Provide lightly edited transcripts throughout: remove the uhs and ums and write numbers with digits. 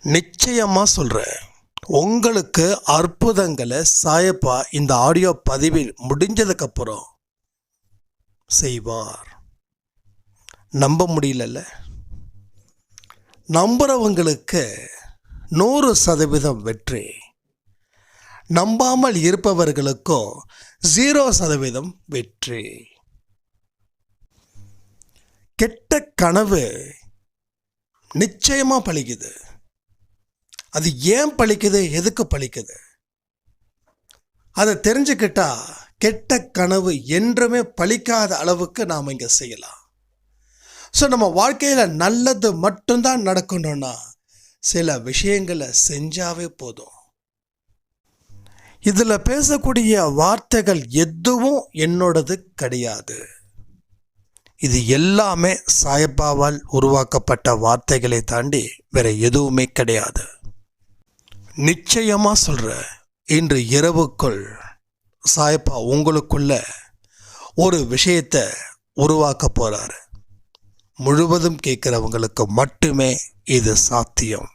நிச்சயமாக சொல்கிறேன், உங்களுக்கு அற்புதங்களை சாயப்பா இந்த ஆடியோ பதிவில் முடிஞ்சதுக்கப்புறம் செய்வார். நம்ப முடியலல்ல? நம்புறவங்களுக்கு 100% வெற்றி, நம்பாமல் இருப்பவர்களுக்கும் 0% வெற்றி. கெட்ட கனவு நிச்சயமாக பலிக்குது. அது ஏன் பலிக்குது, எதுக்கு பலிக்குது, அதை தெரிஞ்சுக்கிட்டா கெட்ட கனவு என்றுமே பலிக்காத அளவுக்கு நாம் இங்கே செய்யலாம். ஸோ நம்ம வாழ்க்கையில் நல்லது மட்டும்தான் நடக்கணும்னா சில விஷயங்களை செஞ்சாவே போதும். இதில் பேசக்கூடிய வார்த்தைகள் எதுவும் என்னோடது கிடையாது. இது எல்லாமே சாயப்பாவால் உருவாக்கப்பட்ட வார்த்தைகளை தாண்டி வேற எதுவுமே கிடையாது. நிச்சயமாக சொல்கிறேன், இன்று இரவுக்குள் சாயப்பா உங்களுக்குள்ள ஒரு விஷயத்தை உருவாக்க போகிறாரு. முழுவதும் கேட்குறவங்களுக்கு மட்டுமே இது சாத்தியம்.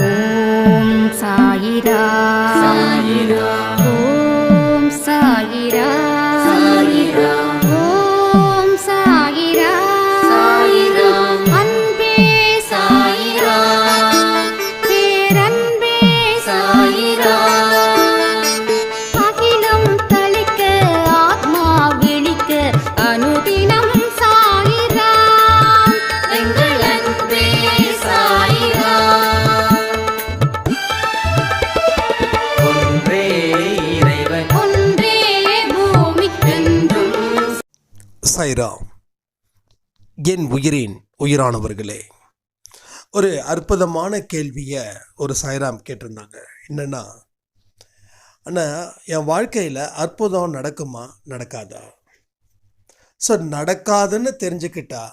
ஓம் சாயிரா சாயிரா, ஓம் சாயிரா சாயிரா, ஓம் சாயிரா சாயிரா, அன்பே சாயிரா, பேரன்பே சாயிரா, அகிலம் தளிக்க ஆத்மா விழிக்க அனுதினம் சாயிரா, எங்கள் அன்பே சாயிரா. சாய்ராம். என் உயிரின் உயிரானவர்களே, ஒரு அற்புதமான கேள்வியை ஒரு சாய்ராம் கேட்டிருந்தாங்க. என்னென்னா, அண்ணா, என் வாழ்க்கையில் அற்புதம் நடக்குமா நடக்காதா? ஸோ நடக்காதுன்னு தெரிஞ்சுக்கிட்டா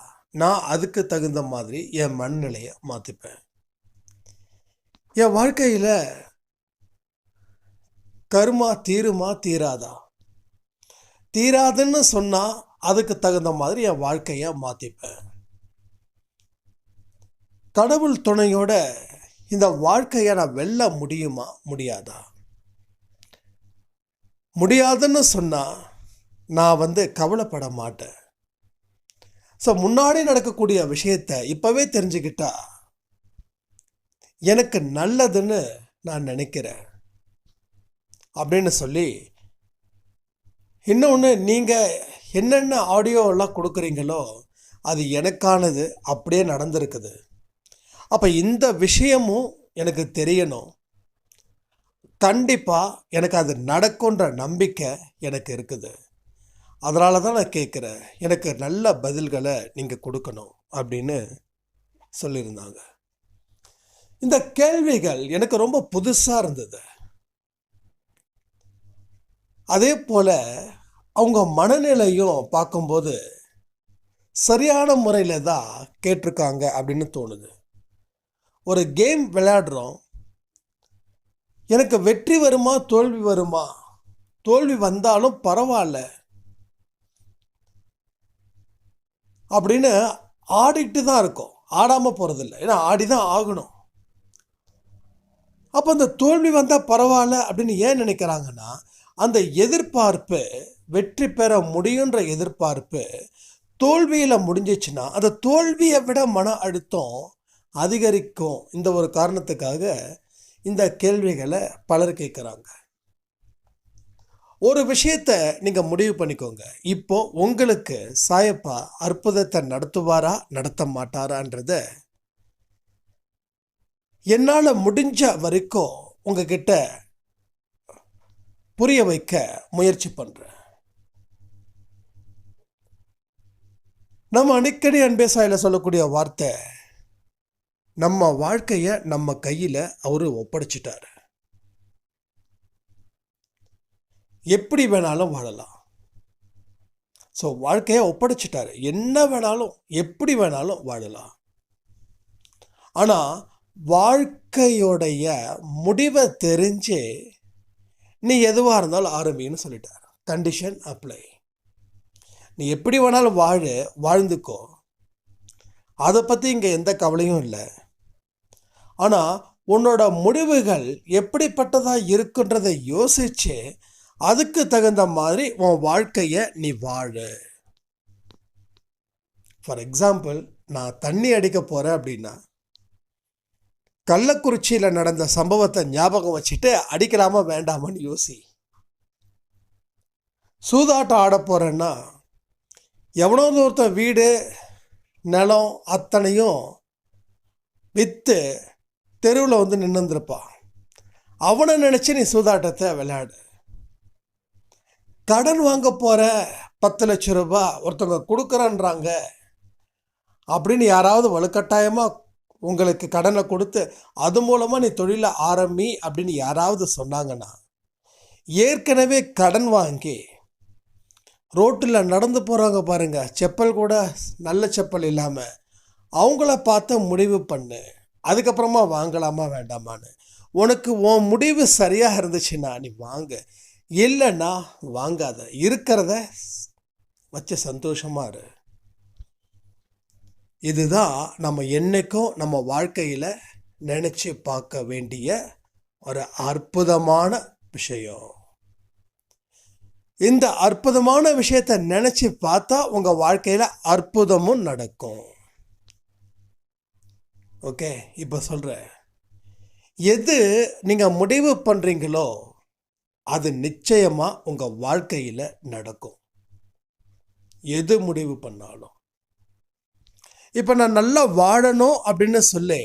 நான் அதுக்கு தகுந்த மாதிரி என் மனநிலையை மாற்றிப்பேன். என் வாழ்க்கையில் கர்மா தீருமா தீராதா? தீராதுன்னு சொன்னால் அதுக்கு தகுந்த மாதிரி என் வாழ்க்கையை மாற்றிப்பேன். கடவுள் துணையோட இந்த வாழ்க்கையை நான் வெல்ல முடியுமா முடியாதா? முடியாதுன்னு சொன்னால் நான் கவலைப்பட மாட்டேன். ஸோ முன்னாடி நடக்கக்கூடிய விஷயத்தை இப்போவே தெரிஞ்சுக்கிட்டா எனக்கு நல்லதுன்னு நான் நினைக்கிறேன் அப்படின்னு சொல்லி, இன்னொன்று, நீங்கள் என்னென்ன ஆடியோவெல்லாம் கொடுக்குறீங்களோ அது எனக்கானது அப்படியே நடந்திருக்குது. அப்போ இந்த விஷயமும் எனக்கு தெரியணும். கண்டிப்பாக எனக்கு அது நடக்குன்ற நம்பிக்கை எனக்கு இருக்குது. அதனால தான் நான் கேட்குறேன், எனக்கு நல்ல பதில்களை நீங்கள் கொடுக்கணும் அப்படின்னு சொல்லியிருந்தாங்க. இந்த கேள்விகள் எனக்கு ரொம்ப புதுசாக இருந்தது. அதே போல் அவங்க மனநிலையும் பார்க்கும்போது சரியான முறையில் தான் கேட்டிருக்காங்க அப்படின்னு தோணுது. ஒரு கேம் விளையாடுறோம், எனக்கு வெற்றி வருமா தோல்வி வருமா? தோல்வி வந்தாலும் பரவாயில்ல அப்படின்னு ஆடிட்டு தான் இருக்கோம், ஆடாமல் போகிறதில்ல. ஏன்னா ஆடி தான் ஆகணும். அப்போ அந்த தோல்வி வந்தால் பரவாயில்ல அப்படின்னு ஏன் நினைக்கிறாங்கன்னா, அந்த எதிர்பார்ப்பு, வெற்றி பெற முடியுன்ற எதிர்பார்ப்பு தோல்வியில் முடிஞ்சிச்சுன்னா அந்த தோல்வியை விட மன அழுத்தம் அதிகரிக்கும். இந்த ஒரு காரணத்துக்காக இந்த கேள்விகளை பலர் கேட்குறாங்க. ஒரு விஷயத்தை நீங்கள் முடிவு பண்ணிக்கோங்க. இப்போ உங்களுக்கு சாயப்பா அற்புதத்தை நடத்துவாரா நடத்த மாட்டாரான்றத என்னால் முடிஞ்ச வரைக்கும் உங்ககிட்ட புரிய வைக்க முயற்சி பண்ணுறேன். நம்ம அடிக்கடி அன்பே சாயில் சொல்லக்கூடிய வார்த்தை, நம்ம வாழ்க்கையை நம்ம கையில் அவர் ஒப்படைச்சிட்டாரு. எப்படி வேணாலும் வாழலாம். ஸோ வாழ்க்கையை ஒப்படைச்சிட்டாரு, என்ன வேணாலும் எப்படி வேணாலும் வாழலாம். ஆனால் வாழ்க்கையோடைய முடிவை தெரிஞ்சு நீ எதுவாக இருந்தாலும் ஆரம்பின்னு சொல்லிட்டார். Condition apply. நீ எப்படி வேணாலும் வாழ்ந்துக்கோ, அதை பற்றி இங்கே எந்த கவலையும் இல்லை. ஆனால் உன்னோட முடிவுகள் எப்படிப்பட்டதாக இருக்குன்றதை யோசிச்சு அதுக்கு தகுந்த மாதிரி உன் வாழ்க்கையை நீ வாழு. ஃபார் எக்ஸாம்பிள், நான் தண்ணி அடிக்க போகிறேன் அப்படின்னா கள்ளக்குறிச்சியில் நடந்த சம்பவத்தை ஞாபகம் வச்சுட்டு அடிக்கலாமா வேண்டாமான்னு யோசி. சூதாட்டம் ஆட போகிறேன்னா எவனோ ஒருத்தன் வீடு நிலம் அத்தனையும் விற்று தெருவில் வந்து நின்றுருப்பான். அவனை நினச்சி நீ சூதாட்டத்தை விளையாடு. கடன் வாங்க போகிற 10 லட்சம் ரூபாய் ஒருத்தவங்க கொடுக்குறன்றாங்க அப்படின்னு யாராவது வலுக்கட்டாயமாக உங்களுக்கு கடனை கொடுத்து அது மூலமாக நீ தொழிலை ஆரம்பி அப்படின்னு யாராவது சொன்னாங்கன்னா, ஏற்கனவே கடன் வாங்கி ரோட்டில் நடந்து போகிறாங்க பாருங்க, செப்பல் கூட நல்ல செப்பல் இல்லாமல், அவங்கள பார்த்து முடிவு பண்ணு. அதுக்கப்புறமா வாங்கலாமா வேண்டாமான்னு. உனக்கு உன் முடிவு சரியாக இருந்துச்சுன்னா நீ வாங்க, இல்லைன்னா வாங்காத. இருக்கிறத வச்சு சந்தோஷமாக இரு. இதுதான் நம்ம என்றைக்கும் நம்ம வாழ்க்கையில் நினச்சி பார்க்க வேண்டிய ஒரு அற்புதமான விஷயம். இந்த அற்புதமான விஷயத்தை நினச்சி பார்த்தா உங்கள் வாழ்க்கையில் அற்புதமும் நடக்கும். ஓகே, இப்போ சொல்கிறேன், எது நீங்கள் முடிவு பண்ணுறீங்களோ அது நிச்சயமாக உங்கள் வாழ்க்கையில் நடக்கும். எது முடிவு பண்ணாலும். இப்போ நான் நல்லா வாழணும் அப்படின்னு சொல்லி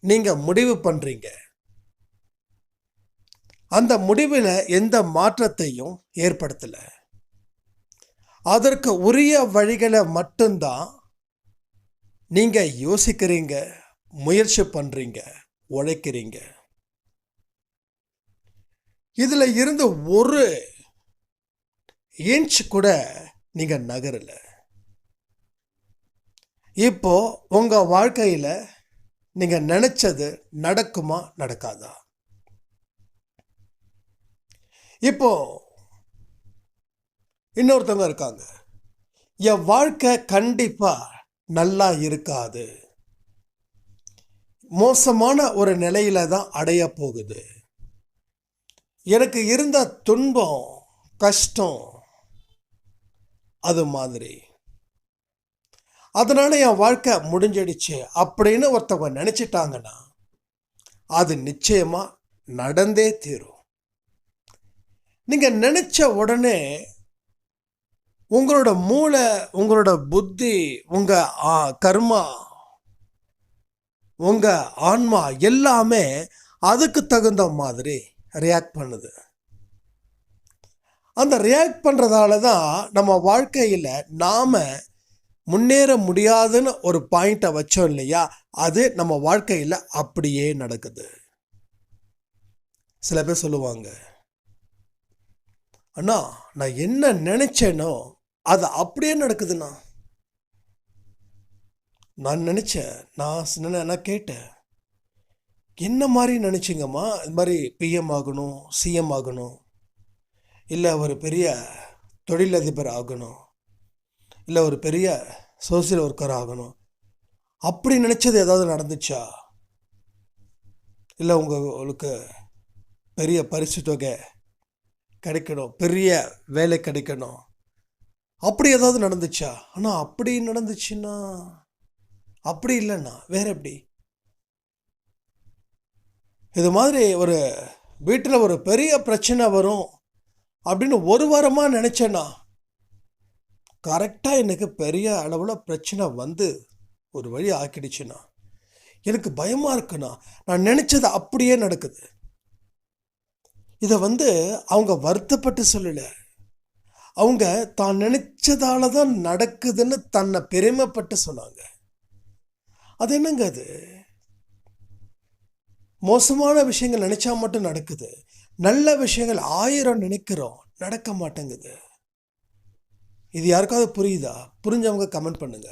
நீங்கள் முடிவு பண்ணுறீங்க. அந்த முடிவில் எந்த மாற்றத்தையும் ஏற்படுத்தலை. அதற்கு உரிய வழிகளை மட்டும்தான் நீங்கள் யோசிக்கிறீங்க, முயற்சி பண்ணுறீங்க, உழைக்கிறீங்க. இதில் இருந்து ஒரு இன்ச் கூட நீங்கள் நகரலை. இப்போ உங்கள் வாழ்க்கையில் நீங்கள் நினச்சது நடக்குமா நடக்காதா? இப்போ இன்னொருத்தவங்க இருக்காங்க, என் வாழ்க்கை கண்டிப்பாக நல்லா இருக்காது, மோசமான ஒரு நிலையில தான் அடைய போகுது, எனக்கு இருந்த துன்பம் கஷ்டம் அது மாதிரி, அதனால என் வாழ்க்கை முடிஞ்சிடுச்சு அப்படின்னு ஒருத்தவங்க நினைச்சிட்டாங்கன்னா அது நிச்சயமா நடந்தே தீரும். நீங்க நினைச்ச உடனே உங்களோட மூளை, உங்களோட புத்தி, உங்க கர்மா, உங்க ஆன்மா எல்லாமே அதுக்கு தகுந்த மாதிரி ரியாக்ட் பண்ணுது. அந்த ரியாக்ட் பண்றதால தான் நம்ம வாழ்க்கையில் நாம முன்னேற முடியாதுன்னு ஒரு பாயிண்ட்டை வச்சோம் இல்லையா, அது நம்ம வாழ்க்கையில் அப்படியே நடக்குது. சில பேர் சொல்லுவாங்க, அண்ணா நான் என்ன நினைச்சேனோ அது அப்படியே நடக்குதுண்ணா. நான் நினைச்சேன், நான் கேட்டேன், என்ன மாதிரி நினைச்சிங்கம்மா? இது மாதிரி பிஎம் ஆகணும், சிஎம் ஆகணும், இல்லை ஒரு பெரிய தொழிலதிபர் ஆகணும், இல்லை ஒரு பெரிய சோசியல் ஒர்க்கர் ஆகணும், அப்படி நினச்சது ஏதாவது நடந்துச்சா? இல்லை உங்களுக்கு பெரிய பரிசு தொகை கிடைக்கணும், பெரிய வேலை கிடைக்கணும், அப்படி ஏதாவது நடந்துச்சா? ஆனால் அப்படி நடந்துச்சுன்னா, அப்படி இல்லைண்ணா வேற எப்படி? இது மாதிரி ஒரு வீட்டில் ஒரு பெரிய பிரச்சனை வரும் அப்படின்னு ஒரு வாரமாக நினச்சேன்னா, கரெக்டாக எனக்கு பெரிய அளவில் பிரச்சனை வந்து ஒரு வழி ஆக்கிடுச்சுன்னா, எனக்கு பயமாக இருக்குண்ணா, நான் நினச்சது அப்படியே நடக்குது. இதை அவங்க வருத்தப்பட்டு சொல்லலை, அவங்க தான் நினைச்சதால தான் நடக்குதுன்னு தன்னை பெருமைப்பட்டு சொன்னாங்க. அது என்னங்க அது? மோசமான விஷயங்கள் நினைச்சா மட்டும் நடக்குது, நல்ல விஷயங்கள் 1000 நினைக்கிறோம் நடக்க மாட்டேங்குது. இது யாருக்காவது புரியுதா? புரிஞ்சவங்க கமெண்ட் பண்ணுங்க.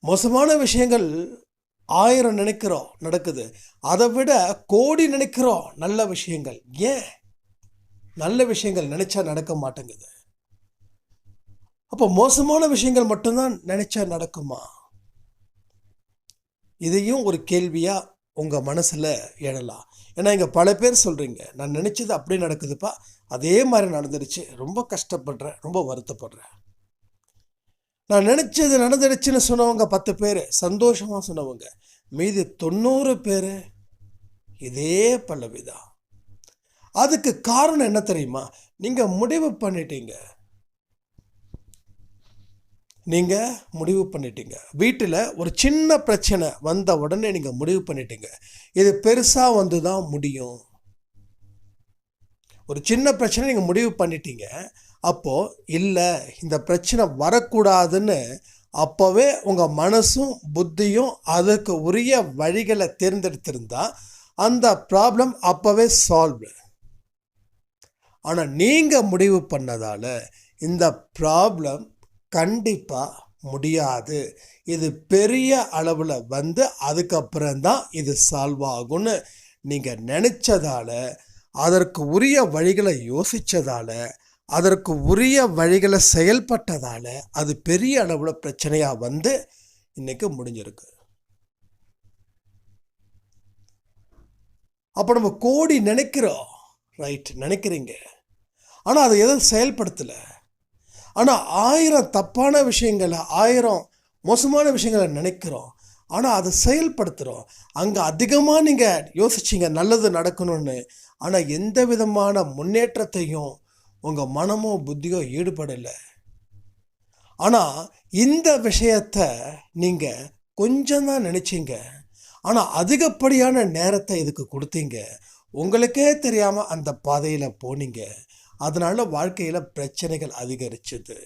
மோசமான விஷயங்கள் 1000 நினைக்கிறோம் நடக்குது, அதை விட கோடி நினைக்கிறோம் நல்ல விஷயங்கள். ஏன் நல்ல விஷயங்கள் நினைச்சா நடக்க மாட்டேங்குது? அப்போ மோசமான விஷயங்கள் மட்டும்தான் நினைச்சா நடக்குமா? இதையும் ஒரு கேள்வியா உங்க மனசுல எழலாம். ஏன்னா இங்க பல பேர் சொல்றீங்க, நான் நினைச்சது அப்படியே நடக்குதுப்பா, அதே மாதிரி நடந்துடுச்சு, ரொம்ப கஷ்டப்படுறேன், ரொம்ப வருத்தப்படுறேன். நான் நினைச்சது நடந்துடுச்சுன்னு சொன்னவங்க 10 பேர் சந்தோஷமா சொன்னவங்க, மீதி 90 பேர் இதே பல்லவிதான். அதுக்கு காரணம் என்ன தெரியுமா? நீங்க முடிவு பண்ணிட்டீங்க. வீட்டில் ஒரு சின்ன பிரச்சனை வந்த உடனே நீங்க முடிவு பண்ணிட்டீங்க, இது பெருசா வந்து தான் முடியும். ஒரு சின்ன பிரச்சனை நீங்க முடிவு பண்ணிட்டீங்க. அப்போ இல்லை, இந்த பிரச்சனை வரக்கூடாதுன்னு அப்போவே உங்க மனசும் புத்தியும் அதுக்கு உரிய வழிகளை தேர்ந்தெடுத்திருந்தா அந்த ப்ராப்ளம் அப்போவே சால்வ். ஆனால் நீங்கள் முடிவு பண்ணதால் இந்த ப்ராப்ளம் கண்டிப்பாக முடியாது, இது பெரிய அளவில் வந்து அதுக்கப்புறம்தான் இது சால்வ் ஆகும்னு நீங்கள் நினச்சதால, அதற்கு உரிய வழிகளை யோசித்ததால, அதற்கு உரிய வழிகளை செயல்பட்டதால அது பெரிய அளவில் பிரச்சனையாக வந்து இன்னைக்கு முடிஞ்சிருக்கு. அப்போ நம்ம கோடி நினைக்கிறோம், ரைட், நினைக்கிறீங்க, ஆனால் அதை எதுவும் செயல்படுத்தலை. ஆனால் 1000 தப்பான விஷயங்களை, 1000 மோசமான விஷயங்களை நினைக்கிறோம், ஆனால் அதை செயல்படுத்துகிறோம். அங்கே அதிகமாக நீங்கள் யோசிச்சிங்க நல்லது நடக்கணும்னு, ஆனால் எந்த விதமான முன்னேற்றத்தையும் உங்கள் மனமோ புத்தியோ ஈடுபடலை. ஆனால் இந்த விஷயத்தை நீங்கள் கொஞ்சம் தான் நினச்சிங்க, ஆனால் அதிகப்படியான நேரத்தை இதுக்கு கொடுத்தீங்க. உங்களுக்கே தெரியாமல் அந்த பாதையில் போனீங்க. அதனால வாழ்க்கையில் பிரச்சனைகள் அதிகரிச்சது.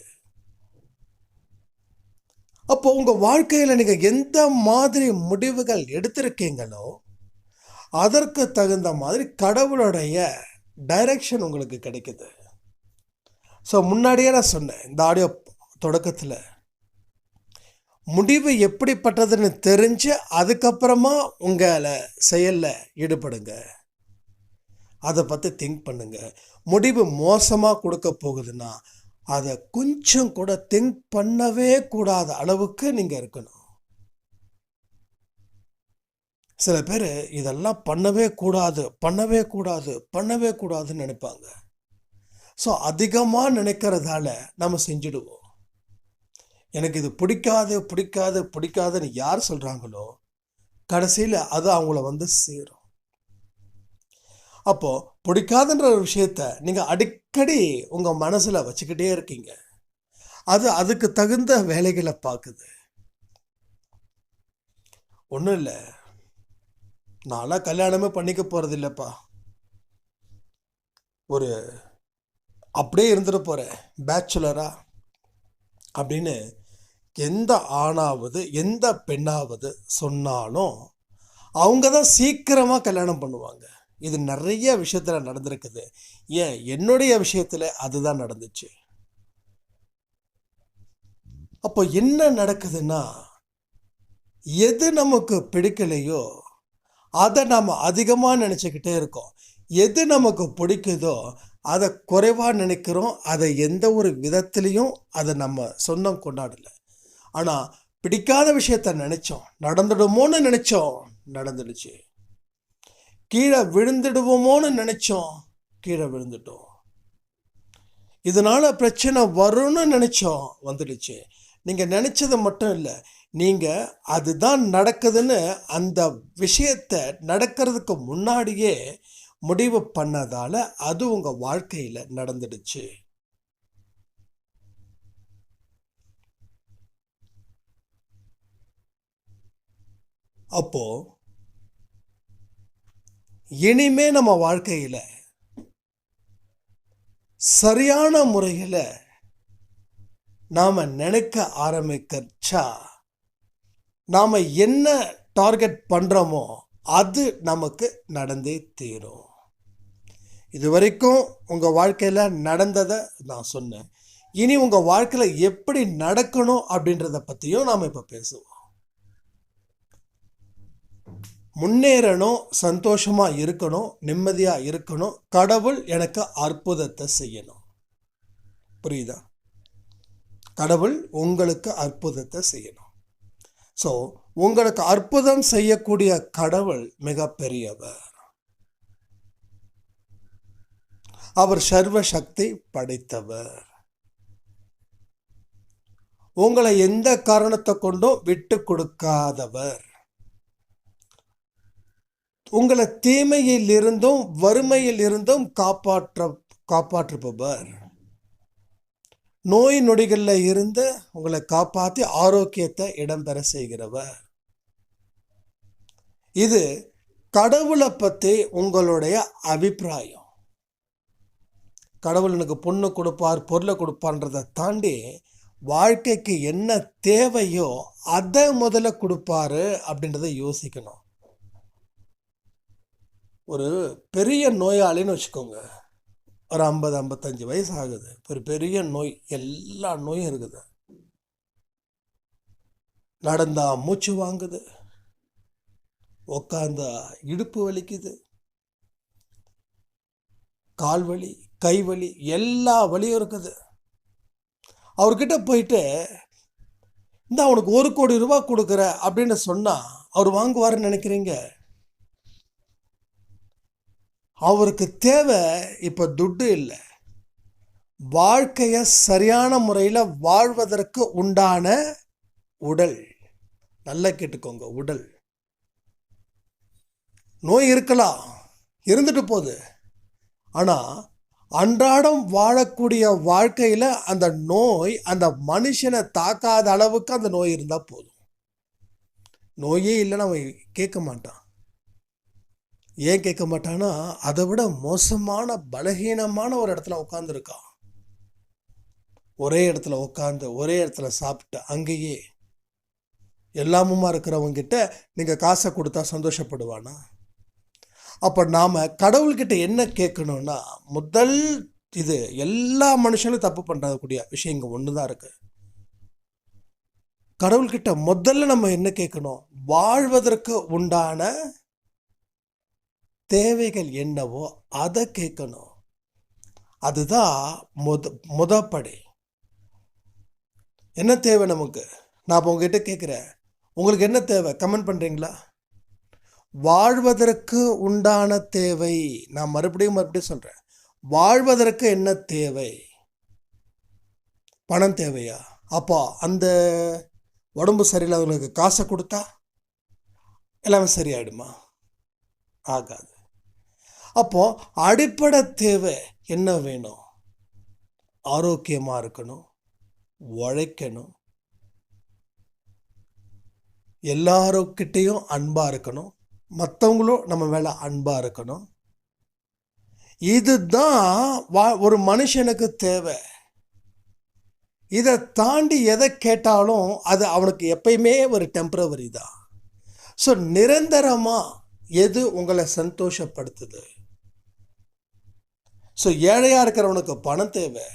அப்போ உங்கள் வாழ்க்கையில் நீங்கள் எந்த மாதிரி முடிவுகள் எடுத்திருக்கீங்களோ அதற்கு தகுந்த மாதிரி கடவுளுடைய டைரக்ஷன் உங்களுக்கு கிடைக்குது. ஸோ முன்னாடியே நான் சொன்னேன் இந்த ஆடியோ தொடக்கத்தில், முடிவு எப்படிப்பட்டதுன்னு தெரிஞ்சு அதுக்கப்புறமா உங்களை செயலில் ஈடுபடுங்க. அதை பற்றி திங்க் பண்ணுங்க. முடிவு மோசமாக கொடுக்க போகுதுன்னா அதை கொஞ்சம் கூட திங்க் பண்ணவே கூடாத அளவுக்கு நீங்கள் இருக்கணும். சில பேர் இதெல்லாம் பண்ணவே கூடாதுன்னு நினைப்பாங்க. ஸோ அதிகமாக நினைக்கிறதால நம்ம செஞ்சுடுவோம். எனக்கு இது பிடிக்காதுன்னு யார் சொல்கிறாங்களோ கடைசியில் அது அவங்கள வந்து சேரும். அப்போது பிடிக்காதுன்ற ஒரு விஷயத்த நீங்கள் அடிக்கடி உங்கள் மனசில் வச்சுக்கிட்டே இருக்கீங்க. அது அதுக்கு தகுந்த வேலைகளை பார்க்குது. ஒன்றும் இல்லை, நான்லாம் கல்யாணமே பண்ணிக்க போகிறது இல்லைப்பா, ஒரு அப்படியே இருந்துட்டு போகிறேன் பேச்சுலரா அப்படின்னு எந்த ஆணாவது எந்த பெண்ணாவது சொன்னாலும் அவங்க தான் சீக்கிரமாக கல்யாணம் பண்ணுவாங்க. இது நிறைய விஷயத்தில் நடந்திருக்குது. ஏன், என்னுடைய விஷயத்தில் அதுதான் நடந்துச்சு. அப்போ என்ன நடக்குதுன்னா, எது நமக்கு பிடிக்கலையோ அதை நாம் அதிகமாக நினச்சிக்கிட்டே இருக்கோம். எது நமக்கு பிடிக்குதோ அதை குறைவாக நினைக்கிறோம். அதை எந்த ஒரு விதத்துலேயும் அதை நம்ம சொந்தம் கொண்டாடலை. ஆனால் பிடிக்காத விஷயத்த நினச்சோம், நடந்துடுமோன்னு நினச்சோம், நடந்துடுச்சு. கீழே விழுந்துடுவோமோன்னு நினச்சோம், கீழே விழுந்துட்டோம். இதனால் பிரச்சனை வரும்னு நினச்சோம், வந்துடுச்சு. நீங்கள் நினச்சது மட்டும் இல்லை, நீங்கள் அதுதான் நடக்குதுன்னு அந்த விஷயத்தை நடக்கிறதுக்கு முன்னாடியே முடிவு பண்ணதால் அது உங்கள் வாழ்க்கையில் நடந்துடுச்சு. அப்போது இனிமே நம்ம வாழ்க்கையில் சரியான முறையில் நாம் நினைக்க ஆரம்பிச்சா நாம் என்ன டார்கெட் பண்ணுறோமோ அது நமக்கு நடந்தே தீரும். இது வரைக்கும் உங்கள் வாழ்க்கையில் நடந்ததை நான் சொன்னேன். இனி உங்கள் வாழ்க்கையில் எப்படி நடக்கணும் அப்படின்றத பற்றியும் நாம் இப்போ பேசுவோம். முன்னேறணும், சந்தோஷமாக இருக்கணும், நிம்மதியாக இருக்கணும், கடவுள் எனக்கு அற்புதத்தை செய்யணும். புரியுதா? கடவுள் உங்களுக்கு அற்புதத்தை செய்யணும். ஸோ உங்களுக்கு அற்புதம் செய்யக்கூடிய கடவுள் மிக பெரியவர். அவர் சர்வ சக்தி படைத்தவர். உங்களை எந்த காரணத்தை கொண்டும் விட்டு கொடுக்காதவர். உங்களை தீமையில் இருந்தும் வறுமையில் இருந்தும் காப்பாற்றுபவர். நோய் நொடிகளில் இருந்து உங்களை காப்பாற்றி ஆரோக்கியத்தை இடம்பெற செய்கிறவர். இது கடவுளை பற்றி உங்களுடைய அபிப்பிராயம். கடவுள் எனக்கு பொண்ணு கொடுப்பார், பொருளை கொடுப்பார்ன்றதை தாண்டி வாழ்க்கைக்கு என்ன தேவையோ அதை முதல்ல கொடுப்பாரு அப்படின்றத யோசிக்கணும். ஒரு பெரிய நோயாளின்னு வச்சுக்கோங்க, ஒரு 50-55 வயசு ஆகுது, ஒரு பெரிய நோய், எல்லா நோயும் இருக்குது. நடந்தா மூச்சு வாங்குது, உக்காந்தா இடுப்பு வலிக்குது, கால் வலி, கை வலி, எல்லா வலியும் இருக்குது. அவர்கிட்ட போயிட்டு இந்த அவனுக்கு 1 கோடி ரூபாய் கொடுக்குற அப்படின்னு சொன்னா அவர் வாங்குவாருன்னு நினைக்கிறீங்க? அவருக்கு தேவை இப்போ துட்டு இல்லை, வாழ்க்கையை சரியான முறையில் வாழ்வதற்கு உண்டான உடல். நல்லா கேட்டுக்கோங்க, உடல். நோய் இருக்கலாம், இருந்துட்டு போகுது. ஆனால் அன்றாடம் வாழக்கூடிய வாழ்க்கையில் அந்த நோய் அந்த மனுஷனை தாக்காத அளவுக்கு அந்த நோய் இருந்தால் போதும். நோயே இல்லைன்னு அவன் கேட்க மாட்டான். ஏன் கேட்க மாட்டான்னா, அதை விட மோசமான பலகீனமான ஒரு இடத்துல உட்காந்துருக்கான். ஒரே இடத்துல உட்காந்து ஒரே இடத்துல சாப்பிட்டு அங்கேயே எல்லாமுமா இருக்கிறவங்கிட்ட நீங்கள் காசை கொடுத்தா சந்தோஷப்படுவானா? அப்போ நாம் கடவுள்கிட்ட என்ன கேட்கணும்னா, முதல் இது எல்லா மனுஷனும் தப்பு பண்ணுறக்கூடிய விஷயம் இங்கே ஒன்று தான் இருக்குது. கடவுள்கிட்ட முதல்ல நம்ம என்ன கேட்கணும்? வாழ்வதற்கு உண்டான தேவைகள் என்னவோ அதை கேட்கணும். அதுதான் முதப்படி. என்ன தேவை நமக்கு? நான் இப்போ உங்ககிட்ட கேட்குறேன், உங்களுக்கு என்ன தேவை? கமெண்ட் பண்ணுறீங்களா? வாழ்வதற்கு உண்டான தேவை. நான் மறுபடியும் சொல்கிறேன், வாழ்வதற்கு என்ன தேவை? பணம் தேவையா? அப்போ அந்த உடம்பு சரியில்லாதவங்களுக்கு காசை கொடுத்தா எல்லாமே சரியாயிடுமா? ஆகாது. அப்போ அடிப்படை தேவை என்ன வேணும்? ஆரோக்கியமாக இருக்கணும், உழைக்கணும், எல்லாருக்கிட்டையும் அன்பாக இருக்கணும், மற்றவங்களும் நம்ம மேலே அன்பாக இருக்கணும். இதுதான் ஒரு மனுஷனுக்கு தேவை. இதை தாண்டி எதை கேட்டாலும் அது அவனுக்கு எப்பயுமே ஒரு டெம்பரவரி தான். ஸோ நிரந்தரமாக எது உங்களை சந்தோஷப்படுத்துது? ஸோ ஏழையாக இருக்கிறவனுக்கு பணம் தேவை,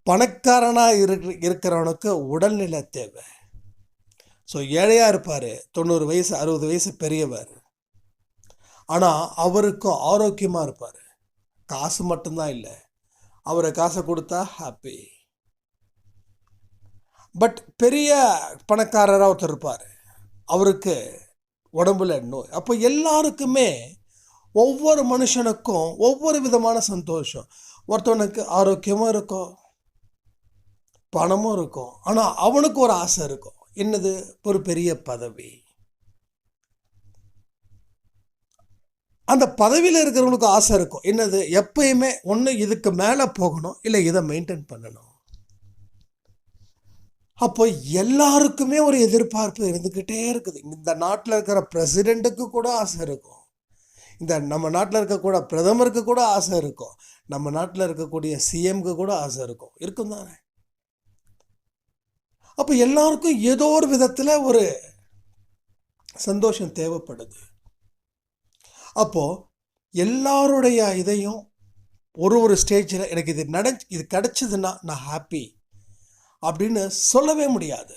பணக்காரனாக இருக்கிறவனுக்கு உடல்நிலை தேவை. ஸோ ஏழையாக இருப்பார், 90 வயசு 60 வயசு பெரியவர், ஆனால் அவருக்கும் ஆரோக்கியமாக இருப்பார். காசு மட்டும்தான் இல்லை, அவரை காசை கொடுத்தா ஹாப்பி. பட் பெரிய பணக்காரராக ஒருத்தர் இருப்பார், அவருக்கு உடம்புல நோய். அப்போ எல்லாருக்குமே ஒவ்வொரு மனுஷனுக்கும் ஒவ்வொரு விதமான சந்தோஷம். ஒருத்தவனுக்கு ஆரோக்கியமும் இருக்கும், பணமும் இருக்கும், ஆனால் அவனுக்கு ஒரு ஆசை இருக்கும். என்னது? ஒரு பெரிய பதவி. அந்த பதவியில் இருக்கிறவங்களுக்கு ஆசை இருக்கும். என்னது? எப்பயுமே ஒன்று இதுக்கு மேலே போகணும், இல்லை இதை மெயின்டைன் பண்ணணும். அப்போ எல்லாருக்குமே ஒரு எதிர்பார்ப்பு இருந்துக்கிட்டே இருக்குது. இந்த நாட்டில் இருக்கிற பிரசிடெண்ட்டுக்கு கூட ஆசை இருக்கும், இந்த நம்ம நாட்டில் இருக்கக்கூட பிரதமருக்கு கூட ஆசை இருக்கும், நம்ம நாட்டில் இருக்கக்கூடிய சிஎம்க்கு கூட ஆசை இருக்கும் தானே? அப்போ எல்லாருக்கும் ஏதோ ஒரு விதத்தில் ஒரு சந்தோஷம் தேவைப்படுது. அப்போது எல்லாருடைய இதையும் ஒரு ஸ்டேஜில் எனக்கு இது கிடைச்சதுன்னா நான் ஹாப்பி அப்படின்னு சொல்லவே முடியாது.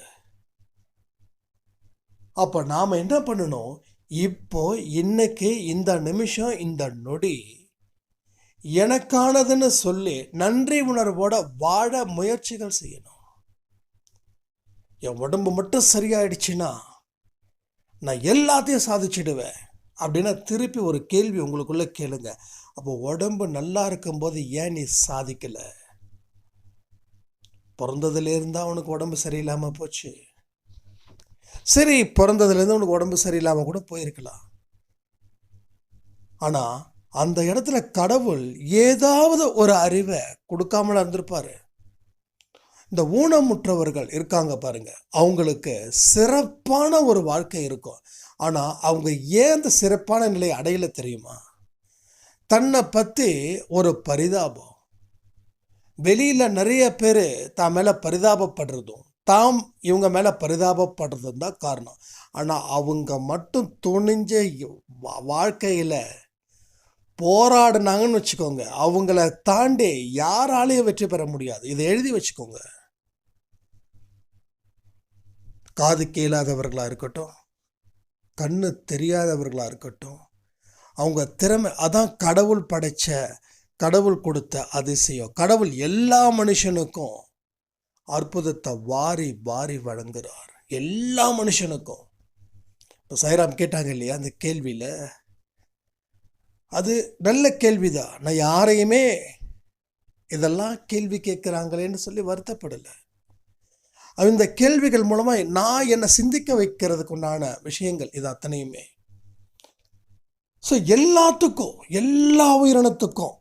அப்போ நாம் என்ன பண்ணணும்? இப்போ இன்னைக்கு இந்த நிமிஷம் இந்த நொடி எனக்கானதுன்னு சொல்லி நன்றி உணர்வோட வாழ முயற்சிகள் செய்யணும். என் உடம்பு மட்டும் சரியாயிடுச்சுன்னா நான் எல்லாத்தையும் சாதிச்சிடுவேன் அப்படின்னா திருப்பி ஒரு கேள்வி உங்களுக்குள்ள கேளுங்க. அப்போ உடம்பு நல்லா இருக்கும்போது ஏன் நீ சாதிக்கல? பிறந்ததுலேருந்து அவனுக்கு உடம்பு சரியில்லாமல் போச்சு. சரி, பிறந்ததுலேருந்து அவனுக்கு உடம்பு சரியில்லாமல் கூட போயிருக்கலாம். ஆனால் அந்த இடத்துல கடவுள் ஏதாவது ஒரு அறிவை கொடுக்காமல இருந்திருப்பாரு. இந்த ஊனமுற்றவர்கள் இருக்காங்க பாருங்க, அவங்களுக்கு சிறப்பான ஒரு வாழ்க்கை இருக்கும். ஆனால் அவங்க ஏன் அந்த சிறப்பான நிலையை அடையல தெரியுமா? தன்னை பற்றி ஒரு பரிதாபம். வெளியில் நிறைய பேர் தான் மேலே பரிதாபப்படுறதும் தாம் இவங்க மேலே பரிதாபப்படுறதும் தான் காரணம். ஆனால் அவங்க மட்டும் துணிஞ்ச வாழ்க்கையில் போராடினாங்கன்னு வச்சுக்கோங்க, அவங்கள தாண்டி யாராலையும் வெற்றி பெற முடியாது. இதை எழுதி வச்சுக்கோங்க. காது கேளாதவர்களாக இருக்கட்டும், கண்ணு தெரியாதவர்களாக இருக்கட்டும், அவங்க திறமை அதான் கடவுள் படைச்ச, கடவுள் கொடுத்த அதிசயம். கடவுள் எல்லா மனுஷனுக்கும் அற்புதத்தை வாரி வாரி வழங்குறார், எல்லா மனுஷனுக்கும். இப்போ சைராம் கேட்டாங்க இல்லையா அந்த கேள்வியில், அது நல்ல கேள்விதான். நான் யாரையுமே இதெல்லாம் கேள்வி கேட்குறாங்களேன்னு சொல்லி வருத்தப்படலை. இந்த கேள்விகள் மூலமாக நான் என்னை சிந்திக்க வைக்கிறதுக்கு உண்டான விஷயங்கள் இது அத்தனையுமே. ஸோ எல்லாத்துக்கும், எல்லா உயிரினத்துக்கும்,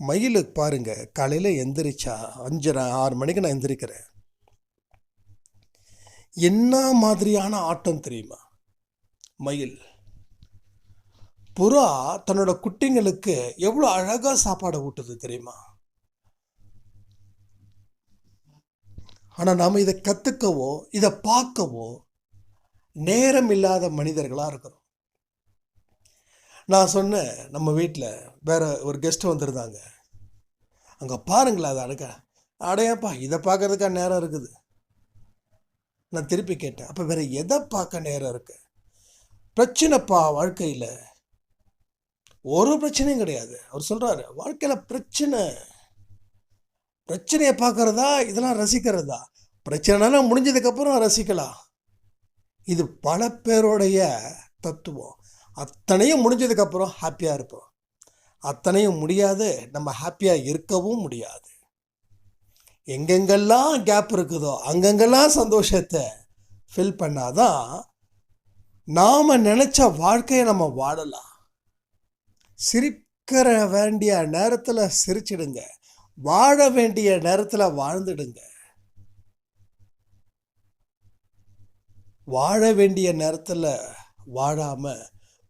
மயிலுக்கு பாருங்க, காலையில் எந்திரிச்சா 5:30-6 மணிக்கு நான் எந்திரிக்கிறேன். என்ன மாதிரியான ஆட்டம் தெரியுமா மயில். புறா தன்னோட குட்டிங்களுக்கு எவ்வளோ அழகாக சாப்பாடை ஊட்டுது தெரியுமா? ஆனால் நாம் இதை கற்றுக்கவோ இதை பார்க்கவோ நேரம் இல்லாத மனிதர்களாக இருக்கிறோம். நான் சொன்னேன், நம்ம வீட்டில் வேற ஒரு கெஸ்ட்டு வந்திருந்தாங்க. அங்கே பாருங்களேன், அதை அடையாப்பா இதை பார்க்கறதுக்கா நேரம் இருக்குது. நான் திருப்பி கேட்டேன், அப்போ வேற எதை பார்க்க நேரம் இருக்கு? பிரச்சனைப்பா வாழ்க்கையில். ஒரு பிரச்சனையும் கிடையாது. அவர் சொல்கிறாரு, வாழ்க்கையில் பிரச்சனையை பார்க்கறதா இதெல்லாம் ரசிக்கிறதா? பிரச்சனைனா முடிஞ்சதுக்கப்புறம் ரசிக்கலாம். இது பல பேருடைய தத்துவம். அத்தனையும் முடிஞ்சதுக்கப்புறம் ஹாப்பியாக இருப்போம், அத்தனையும் முடியாது, நம்ம ஹாப்பியாக இருக்கவும் முடியாது. எங்கெங்கெல்லாம் கேப் இருக்குதோ அங்கங்கெல்லாம் சந்தோஷத்தை ஃபில் பண்ணாதான் நாம் நினச்ச வாழ்க்கையை நம்ம வாழலாம். சிரிக்கிற வேண்டிய நேரத்தில் சிரிச்சிடுங்க, வாழ வேண்டிய நேரத்தில் வாழ்ந்துடுங்க. வாழ வேண்டிய நேரத்தில் வாழாமல்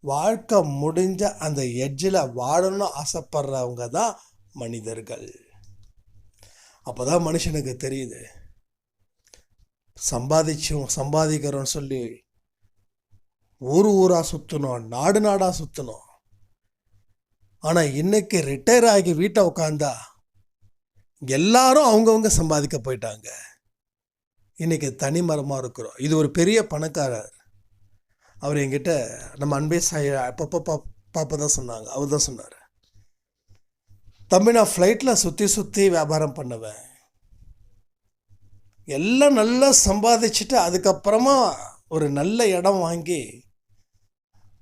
வாழ்க்கை முடிஞ்ச அந்த எட்ஜில் வாழணும்னு ஆசைப்படுறவங்க தான் மனிதர்கள். அப்போ தான் மனுஷனுக்கு தெரியுது, சம்பாதிக்கிறோன்னு சொல்லி ஊராக சுற்றணும், நாடாக சுற்றணும். ஆனால் இன்னைக்கு ரிட்டையர் ஆகி வீட்டை உட்காந்தா எல்லாரும் அவங்கவுங்க சம்பாதிக்க போயிட்டாங்க. இன்னைக்கு தனி மரமாக இருக்கிறோம். இது ஒரு பெரிய பணக்காரர், அவர் என்கிட்ட நம்ம அன்பே சாய் அப்பப்போ பாப்பா தான் சொன்னாங்க. அவர் தான் சொன்னார், தம்பி நான் ஃப்ளைட்டில் சுற்றி வியாபாரம் பண்ணுவேன், எல்லாம் நல்லா சம்பாதிச்சுட்டு அதுக்கப்புறமா ஒரு நல்ல இடம் வாங்கி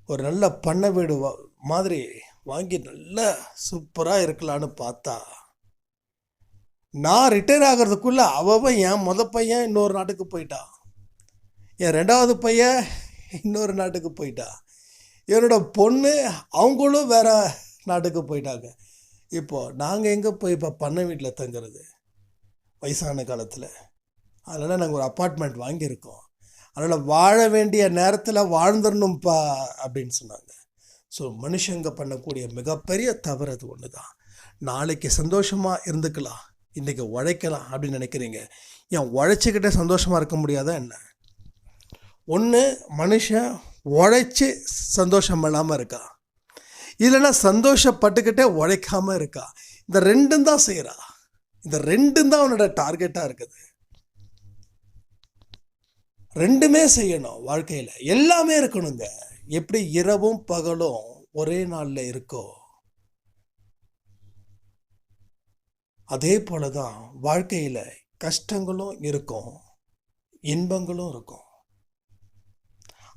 ஒரு நல்ல பண்ணை வீடு மாதிரி வாங்கி நல்லா சூப்பராக இருக்கலான்னு பார்த்தா நான் ரிட்டையர் ஆகிறதுக்குள்ளே அவன் என் பையன் இன்னொரு நாட்டுக்கு போயிட்டான், என் 2வது பையன் இன்னொரு நாட்டுக்கு போயிட்டா, என்னோட பொண்ணு அவங்களும் வேற நாட்டுக்கு போயிட்டாங்க. இப்போது நாங்கள் எங்கே போய் இப்போ பண்ணை வீட்டில் தங்குறது வயசான காலத்தில்? அதனால் நாங்கள் ஒரு அப்பார்ட்மெண்ட் வாங்கியிருக்கோம். அதனால் வாழ வேண்டிய நேரத்தில் வாழ்ந்துடணும்ப்பா அப்படின்னு சொன்னாங்க. ஸோ மனுஷங்க பண்ணக்கூடிய மிகப்பெரிய தவறு அது ஒன்று தான். நாளைக்கு சந்தோஷமாக இருந்துக்கலாம், இன்றைக்கி உழைக்கலாம் அப்படின்னு நினைக்கிறீங்க. ஏன் உழைச்சிக்கிட்டே சந்தோஷமாக இருக்க முடியாதா என்ன? ஒன்று மனுஷன் உழைச்சி சந்தோஷம் இல்லாமல் இருக்கா, இல்லைன்னா சந்தோஷப்பட்டுக்கிட்டே உழைக்காமல் இருக்கா. இந்த ரெண்டும் தான் செய்கிறா. இந்த ரெண்டும் தான் அவனோட டார்கெட்டாக இருக்குது. ரெண்டுமே செய்யணும் வாழ்க்கையில், எல்லாமே இருக்கணுங்க. எப்படி இரவும் பகலும் ஒரே நாளில் இருக்கோ அதே போல தான் வாழ்க்கையில் கஷ்டங்களும் இருக்கும், இன்பங்களும் இருக்கும்.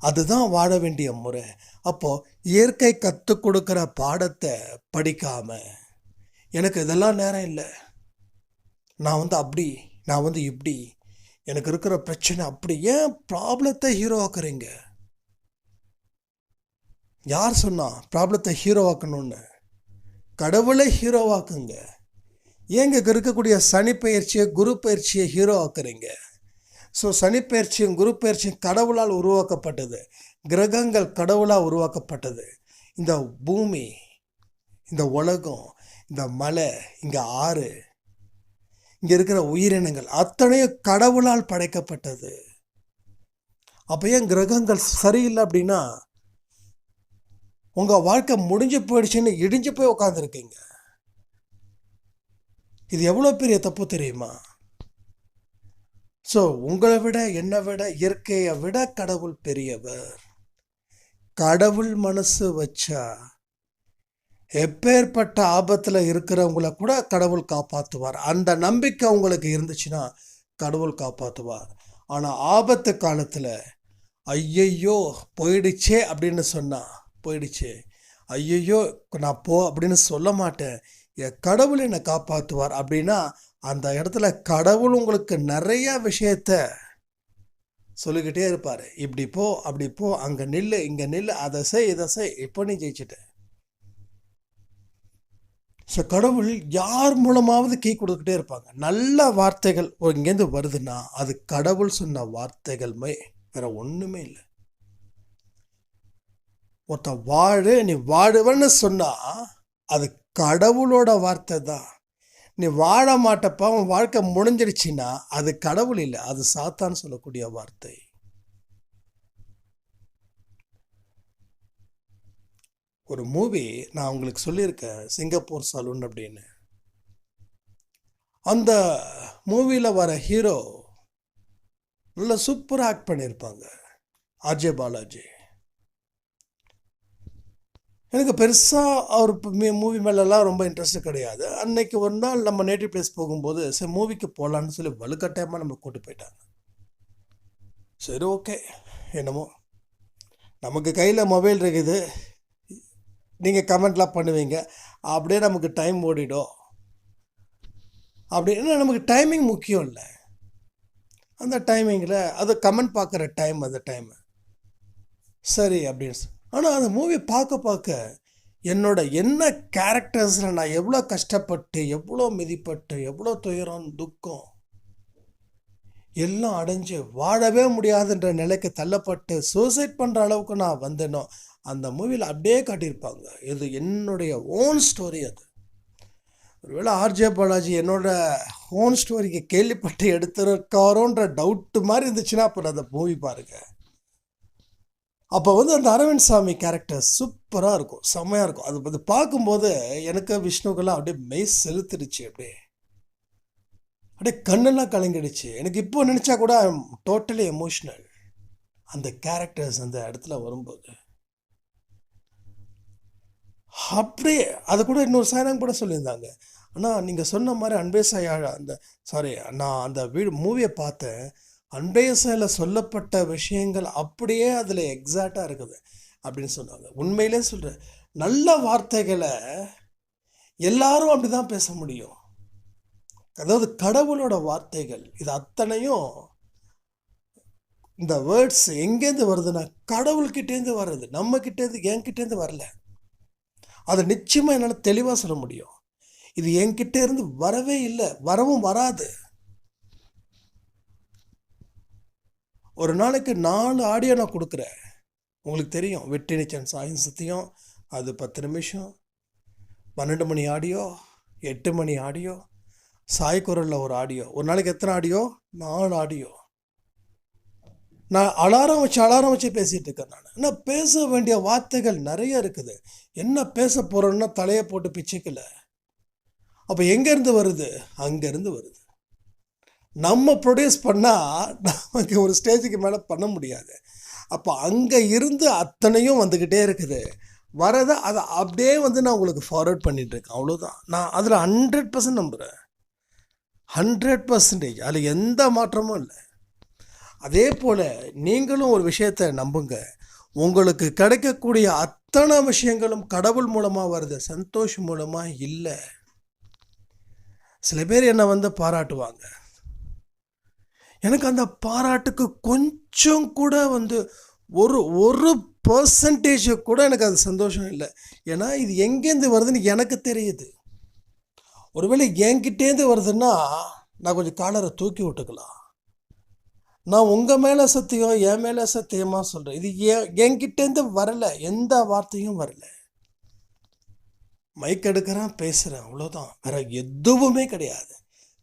அதுதான் வாழ வேண்டிய முறை. அப்போ இயற்கை கற்றுக் கொடுக்குற பாடத்தை படிக்காம, எனக்கு இதெல்லாம் நேரம் இல்லை, நான் அப்படி, நான் இப்படி, எனக்கு இருக்கிற பிரச்சனை அப்படி, ஏன் ப்ராப்ளத்தை ஹீரோ ஆக்குறீங்க? யார் சொன்னா ப்ராப்ளத்தை ஹீரோ ஆக்கணும்னு? கடவுளை ஹீரோவாக்குங்க. ஏங்க இருக்கக்கூடிய சனி பயிற்சியை, குரு பயிற்சியை ஹீரோ ஆக்குறீங்க? ஸோ சனி பயிற்சியும் குரு பயிற்சியும் கடவுளால் உருவாக்கப்பட்டது. கிரகங்கள் கடவுளால் உருவாக்கப்பட்டது. இந்த பூமி, இந்த உலகம், இந்த மலை, இங்கே ஆறு, இங்கே இருக்கிற உயிரினங்கள் அத்தனையும் கடவுளால் படைக்கப்பட்டது. அப்போ ஏன் கிரகங்கள் சரியில்லை அப்படின்னா உங்கள் வாழ்க்கை முடிஞ்சு போயிடுச்சுன்னு இடிஞ்சு போய் உட்காந்துருக்கீங்க. இது எவ்வளோ பெரிய தப்பு தெரியுமா? ஸோ உங்களை விட, என்னை விட, இயற்கையை விட கடவுள் பெரியவர். கடவுள் மனசு வச்சா எப்பேற்பட்ட ஆபத்தில் இருக்கிறவங்கள கூட கடவுள் காப்பாற்றுவார். அந்த நம்பிக்கை உங்களுக்கு இருந்துச்சுன்னா கடவுள் காப்பாற்றுவார். ஆனால் ஆபத்து காலத்தில் ஐயையோ போயிடுச்சே அப்படின்னு சொன்னா போயிடுச்சு, ஐயையோ நான் அப்படின்னு சொல்ல மாட்டேன், என் கடவுள் என்னை காப்பாற்றுவார் அப்படின்னா அந்த இடத்துல கடவுள் உங்களுக்கு நிறைய விஷயத்த சொல்லிக்கிட்டே இருப்பார். இப்படி போ, அப்படி போ, அங்கே நில்லு, இங்கே நில்லு, அதை செய், இதை செய், இப்போ நீ ஜெயிச்சிட்ட. ஸோ கடவுள் யார் மூலமாவது கீ கொடுத்துக்கிட்டே இருப்பாங்க. நல்ல வார்த்தைகள் இங்கேருந்து வருதுன்னா அது கடவுள் சொன்ன வார்த்தைகள்மே, வேற ஒன்றுமே இல்லை. ஒருத்தன் வாழு, நீ வாழுவன்னு சொன்னா அது கடவுளோட வார்த்தை தான். நீ வாழ மாட்டப்பா, உன் வாழ்க்கை முடிஞ்சிடுச்சுன்னா அது கடவுள் இல்லை, அது சாத்தான்னு சொல்லக்கூடிய வார்த்தை. ஒரு மூவி நான் உங்களுக்கு சொல்லியிருக்கேன், சிங்கப்பூர் சலூன் அப்படின்னு. அந்த மூவியில் வர ஹீரோ நல்லா சூப்பராக ஆக்ட் பண்ணியிருப்பாங்க, ஆர்ஜே பாலாஜி. எனக்கு பெருசாக அவர் மூவி மேலெல்லாம் ரொம்ப இன்ட்ரெஸ்ட்டு கிடையாது. அன்னைக்கு ஒரு நாள் நம்ம நேட்டிவ் பிளேஸ் போகும்போது சரி மூவிக்கு போகலான்னு சொல்லி வலுக்கட்டாயமாக நம்ம கூட்டு போயிட்டாங்க. சரி ஓகே, என்னமோ நமக்கு கையில் மொபைல் இருக்குது, நீங்கள் கமெண்ட்லாம் பண்ணுவீங்க, அப்படியே நமக்கு டைம் ஓடிடும். அப்படின்னா நமக்கு டைமிங் முக்கியம் இல்லை. அந்த டைமிங்கில் அது கமெண்ட் பார்க்குற டைம், அந்த டைமு சரி அப்படின்னு. ஆனால் அந்த மூவி பார்க்க என்னோட என்ன கேரக்டர்ஸில் நான் எவ்வளோ கஷ்டப்பட்டு, எவ்வளோ மிதிப்பட்டு, எவ்வளோ துயரம், துக்கம் எல்லாம் அடைஞ்சு வாழவே முடியாதுன்ற நிலைக்கு தள்ளப்பட்டு சூசைட் பண்ணுற அளவுக்கு நான் வந்தேனோ, அந்த மூவியில் அப்படியே காட்டியிருப்பாங்க. இது என்னுடைய ஓன் ஸ்டோரி. அது ஒருவேளை ஆர்ஜே பாலாஜி என்னோட ஓன் ஸ்டோரிக்கு கேள்விப்பட்டு எடுத்திருக்காரோன்ற டவுட்டு மாதிரி இருந்துச்சுன்னா அப்புறம் அந்த மூவி பாருங்கள். அப்போ அந்த அரவிந்த் சாமி கேரக்டர் சூப்பராக இருக்கும், செம்மையாக இருக்கும். அது பார்க்கும்போது எனக்கு விஷ்ணுக்கெல்லாம் அப்படியே மெய் செலுத்திடுச்சு, அப்படியே கண்ணெல்லாம் கலங்கிடுச்சு. எனக்கு இப்போ நினச்சா கூட டோட்டலி எமோஷ்னல். அந்த கேரக்டர்ஸ் அந்த இடத்துல வரும்போது அப்படியே அது கூட இன்னொரு சாயனம் கூட சொல்லியிருந்தாங்க. ஆனால் நீங்கள் சொன்ன மாதிரி அன்பே சாயா நான் அந்த மூவியை பார்த்தேன். அன்பே சாயில் சொல்லப்பட்ட விஷயங்கள் அப்படியே அதில் எக்ஸாக்டாக இருக்குது அப்படின்னு சொன்னாங்க. உண்மையிலே சொல்கிறேன், நல்ல வார்த்தைகளை எல்லாரும் அப்படி தான் பேச முடியும். அதாவது கடவுளோட வார்த்தைகள் இது அத்தனையும். இந்த வேர்ட்ஸ் எங்கேருந்து வருதுன்னா கடவுள்கிட்டேருந்து வருது, நம்மக்கிட்டேருந்து, என்கிட்டேருந்து வரல. அதை நிச்சயமாக என்னால் தெளிவாக சொல்ல முடியும். இது என்கிட்ட இருந்து வரவே இல்லை, வரவும் வராது. ஒரு நாளைக்கு 4 ஆடியோ நான் கொடுக்குறேன். உங்களுக்கு தெரியும், வெற்றி நிச்சயம் சாயும் சத்தியம் அது 10 நிமிஷம், 12 மணி ஆடியோ, 8 மணி ஆடியோ, சாய் குரலில் ஒரு ஆடியோ. ஒரு நாளைக்கு எத்தனை ஆடியோ? 4 ஆடியோ. நான் அலாரம் வச்சு பேசிகிட்டு இருக்கேன். நான் பேச வேண்டிய வார்த்தைகள் நிறைய இருக்குது. என்ன பேச போகிறோன்னா தலையை போட்டு பிச்சுக்கல. அப்போ எங்கேருந்து வருது? அங்கேருந்து வருது. நம்ம ப்ரொடியூஸ் பண்ணால் நமக்கு ஒரு ஸ்டேஜுக்கு மேலே பண்ண முடியாது. அப்போ அங்கே இருந்து அத்தனையும் வந்துக்கிட்டே இருக்குது. வரதை அதை அப்படியே நான் உங்களுக்கு ஃபார்வர்ட் பண்ணிகிட்ருக்கேன், அவ்வளோதான். நான் அதில் 100% நம்புகிறேன். 100%. அதில் எந்த மாற்றமும் இல்லை. அதே போல் நீங்களும் ஒரு விஷயத்தை நம்புங்க, உங்களுக்கு கிடைக்கக்கூடிய அத்தனை விஷயங்களும் கடவுள் மூலமாக வருது, சந்தோஷ் மூலமாக இல்லை. சில பேர் என்னை வந்து பாராட்டுவாங்க, எனக்கு அந்த பாராட்டுக்கு கொஞ்சம் கூட வந்து ஒரு பர்சன்டேஜ் கூட எனக்கு அது சந்தோஷம் இல்லை. ஏன்னா இது எங்கேருந்து வருதுன்னு எனக்கு தெரியுது. ஒருவேளை என்கிட்டேருந்து வருதுன்னா நான் கொஞ்சம் காலரை தூக்கி விட்டுக்கலாம். நான் உங்கள் மேலே சத்தியம், என் மேலே சத்தியமாக சொல்கிறேன், இது என்கிட்டேருந்து வரலை, எந்த வார்த்தையும் வரலை. மைக் எடுக்கிறேன், பேசுகிறேன், அவ்வளோதான், வேறு எதுவுமே கிடையாது.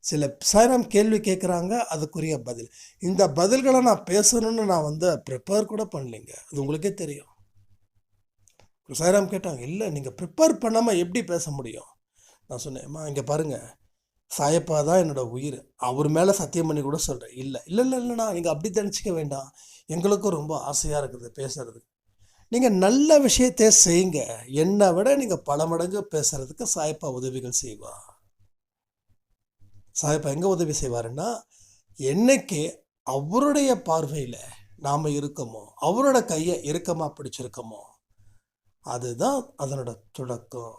சில சாயிராம் கேள்வி கேட்குறாங்க, அதுக்குரிய பதில். இந்த பதில்களை நான் பேசணும்னு நான் வந்து ப்ரிப்பேர் கூட பண்ணலைங்க, அது உங்களுக்கே தெரியும். சாயிராம் கேட்டாங்க, இல்லை நீங்கள் ப்ரிப்பேர் பண்ணாமல் எப்படி பேச முடியும்? நான் சொன்னேன்மா, இங்கே பாருங்கள், சாயப்பா தான் என்னோடய உயிர், அவர் மேலே சத்தியம் பண்ணி கூட சொல்கிறேன். இல்லைண்ணா, நீங்கள் அப்படி நினச்சிக்க வேண்டாம், எங்களுக்கும் ரொம்ப ஆசையாக இருக்குது பேசுகிறது. நீங்கள் நல்ல விஷயத்தை செய்யுங்க, என்னை விட நீங்கள் பல மடங்கு பேசுகிறதுக்கு சாயப்பா உதவிகள் செய்வா. சாயப்பா எங்கே உதவி செய்வாருன்னா, என்னைக்கு அவருடைய பார்வையில் நாம் இருக்கோமோ, அவரோட கையை இறுக்கமாக பிடிச்சிருக்கோமோ, அதுதான் அதனோட தொடக்கம்.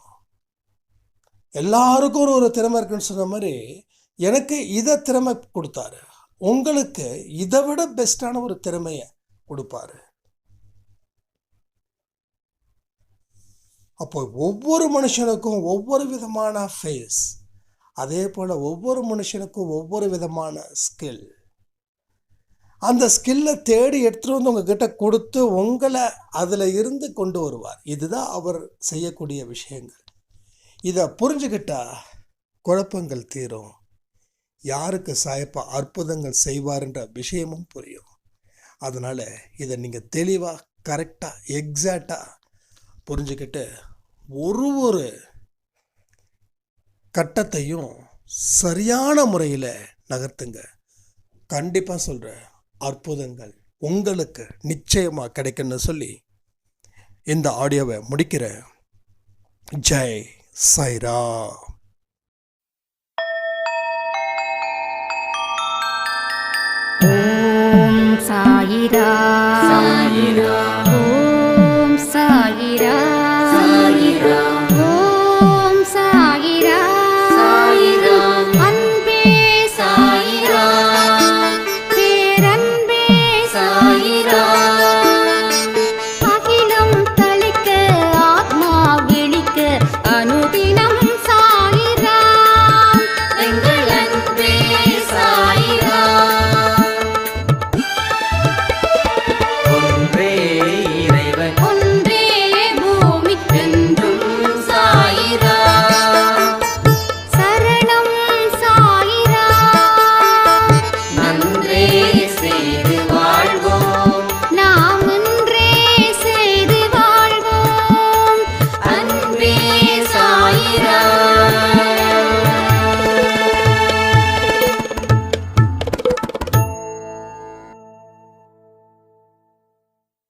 எல்லாருக்கும் ஒரு திறமை இருக்குன்னு சொன்ன மாதிரி எனக்கு இதை திறமை கொடுத்தாரு, உங்களுக்கு இதை விட பெஸ்டான ஒரு திறமையை கொடுப்பாரு. அப்போ ஒவ்வொரு மனுஷனுக்கும் ஒவ்வொரு விதமான ஃபேஸ், அதே போல் ஒவ்வொரு மனுஷனுக்கும் ஒவ்வொரு விதமான ஸ்கில். அந்த ஸ்கில்லை தேடி எடுத்துகிட்டு வந்து உங்ககிட்ட கொடுத்து உங்களை அதில் இருந்து கொண்டு வருவார். இதுதான் அவர் செய்யக்கூடிய விஷயங்கள். இதை புரிஞ்சுக்கிட்டா குழப்பங்கள் தீரும், யாருக்கு சாயப்பா அற்புதங்கள் செய்வார்ன்ற விஷயமும் புரியும். அதனால் இதை நீங்கள் தெளிவாக, கரெக்டாக, எக்ஸாக்டாக புரிஞ்சுக்கிட்டு ஒரு கட்டத்தையும் சரியான முறையில் நகர்த்துங்க. கண்டிப்பாக சொல்கிறேன், அற்புதங்கள் உங்களுக்கு நிச்சயமாக கிடைக்குன்னு சொல்லி இந்த ஆடியோவை முடிக்கிறேன். ஜெய் சாய்ராம். ஓம் சாயிராம்.